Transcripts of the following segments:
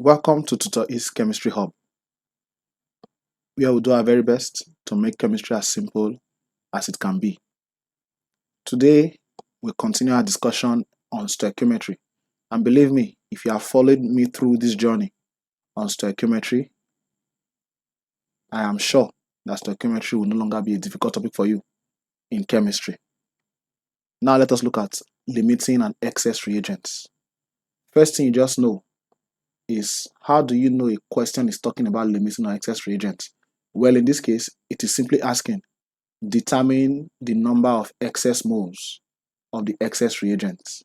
Welcome to Tutor-E's Chemistry Hub, where we do our very best to make chemistry as simple as it can be. Today, we'll continue our discussion on stoichiometry. And believe me, if you have followed me through this journey on stoichiometry, I am sure that stoichiometry will no longer be a difficult topic for you in chemistry. Now let us look at limiting and excess reagents. First thing you just know is, how do you know a question is talking about limiting or excess reagents? Well, in this case, it is simply asking, determine the number of excess moles of the excess reagents.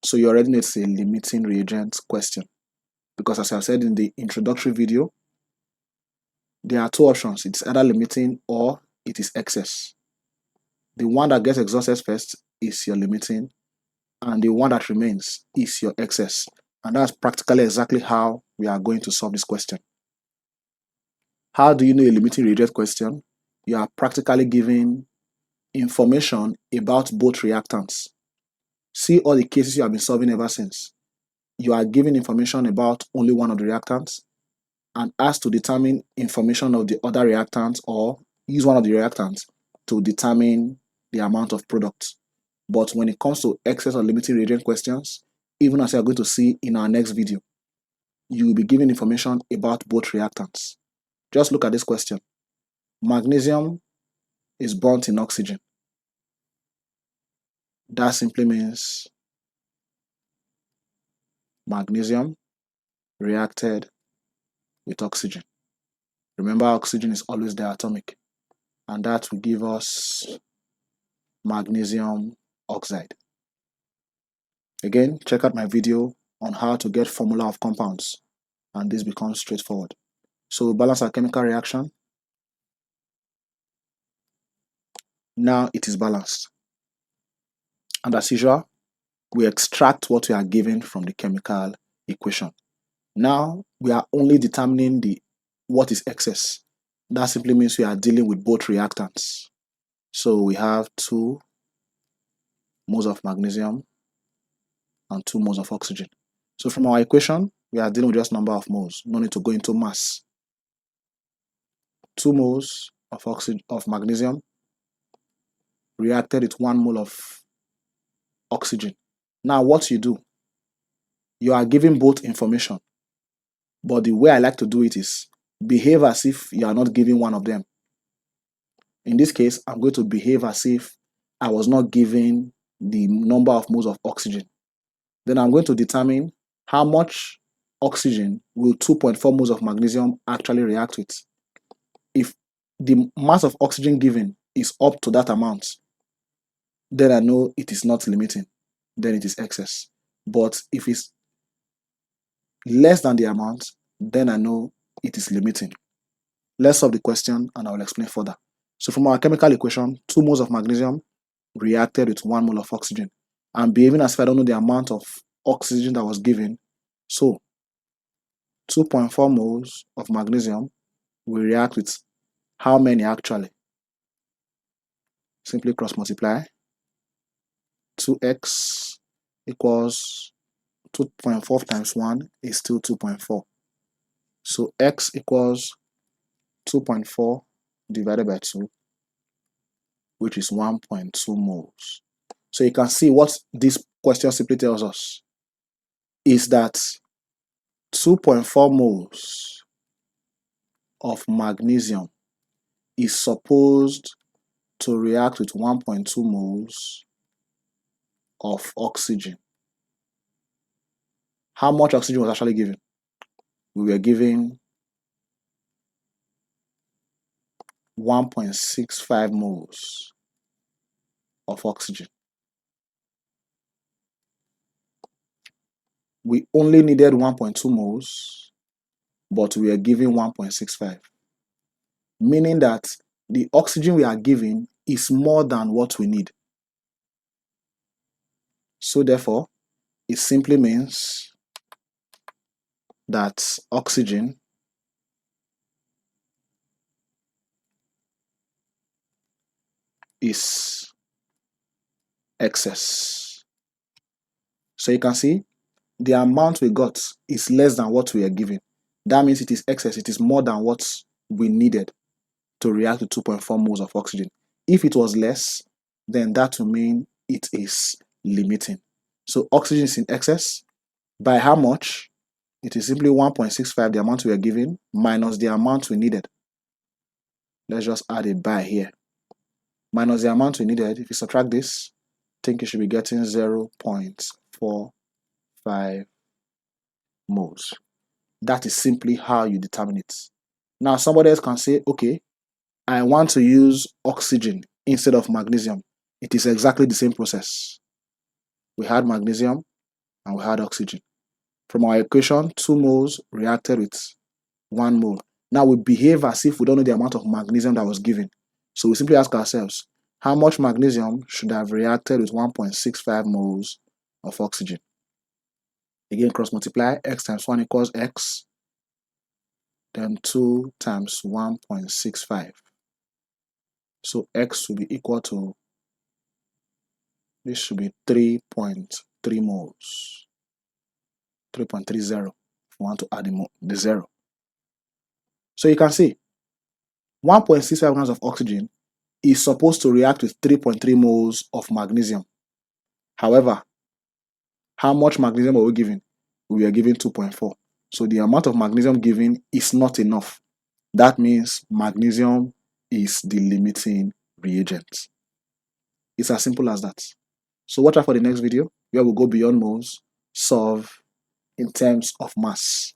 So you already know it's a limiting reagents question, because as I said in the introductory video, there are two options. It's either limiting or it is excess. The one that gets exhausted first is your limiting, and the one that remains is your excess. And that's practically exactly how we are going to solve this question. How do you know a limiting reagent question? You are practically giving information about both reactants. See all the cases you have been solving ever since. You are giving information about only one of the reactants and asked to determine information of the other reactants, or use one of the reactants to determine the amount of product. But when it comes to excess or limiting reagent questions, even as you are going to see in our next video, you will be given information about both reactants. Just look at this question. Magnesium is burnt in oxygen. That simply means magnesium reacted with oxygen. Remember, oxygen is always diatomic, and that will give us magnesium oxide. Again, check out my video on how to get formula of compounds, and this becomes straightforward. So we balance our chemical reaction. Now it is balanced. And as usual, we extract what we are given from the chemical equation. Now we are only determining what is excess. That simply means we are dealing with both reactants. So we have 2 moles of magnesium and 2 moles of oxygen. So from our equation, we are dealing with just number of moles. No need to go into mass. 2 moles of magnesium reacted with 1 mole of oxygen. Now what you do, you are giving both information, but the way I like to do it is behave as if you are not giving one of them. In this case, I'm going to behave as if I was not giving the number of moles of oxygen. Then I'm going to determine how much oxygen will 2.4 moles of magnesium actually react with. If the mass of oxygen given is up to that amount, then I know it is not limiting, then it is excess. But if it's less than the amount, then I know it is limiting. Let's solve the question and I will explain further. So from our chemical equation, 2 moles of magnesium reacted with 1 mole of oxygen. I'm behaving as if I don't know the amount of oxygen that was given. So 2.4 moles of magnesium will react with how many actually? Simply cross multiply. 2x equals 2.4 times 1 is still 2.4. So x equals 2.4 divided by 2, which is 1.2 moles. So you can see what this question simply tells us is that 2.4 moles of magnesium is supposed to react with 1.2 moles of oxygen. How much oxygen was actually given? We were given 1.65 moles of oxygen. We only needed 1.2 moles, but we are given 1.65, meaning that the oxygen we are given is more than what we need. So therefore, it simply means that oxygen is excess. So you can see the amount we got is less than what we are given. That means it is excess. It is more than what we needed to react to 2.4 moles of oxygen. If it was less, then that will mean it is limiting. So oxygen is in excess. By how much? It is simply 1.65, the amount we are given, minus the amount we needed. Let's just add a by here. Minus the amount we needed. If you subtract this, I think you should be getting 0.45 moles. That is simply how you determine it. Now, somebody else can say, okay, I want to use oxygen instead of magnesium. It is exactly the same process. We had magnesium and we had oxygen. From our equation, 2 moles reacted with 1 mole. Now we behave as if we don't know the amount of magnesium that was given. So we simply ask ourselves, how much magnesium should have reacted with 1.65 moles of oxygen? Again, cross multiply, x times 1 equals x, then 2 times 1.65. So x will be equal to, this should be 3.3 moles. 3.30 if we want to add the 0. So you can see 1.65 grams of oxygen is supposed to react with 3.3 moles of magnesium. However, how much magnesium are we given? We are given 2.4. So the amount of magnesium given is not enough. That means magnesium is the limiting reagent. It's as simple as that. So watch out for the next video where we'll go beyond moles, solve in terms of mass.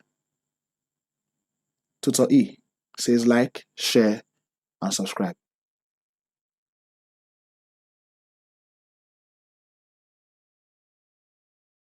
Tutor-E says like, share, and subscribe.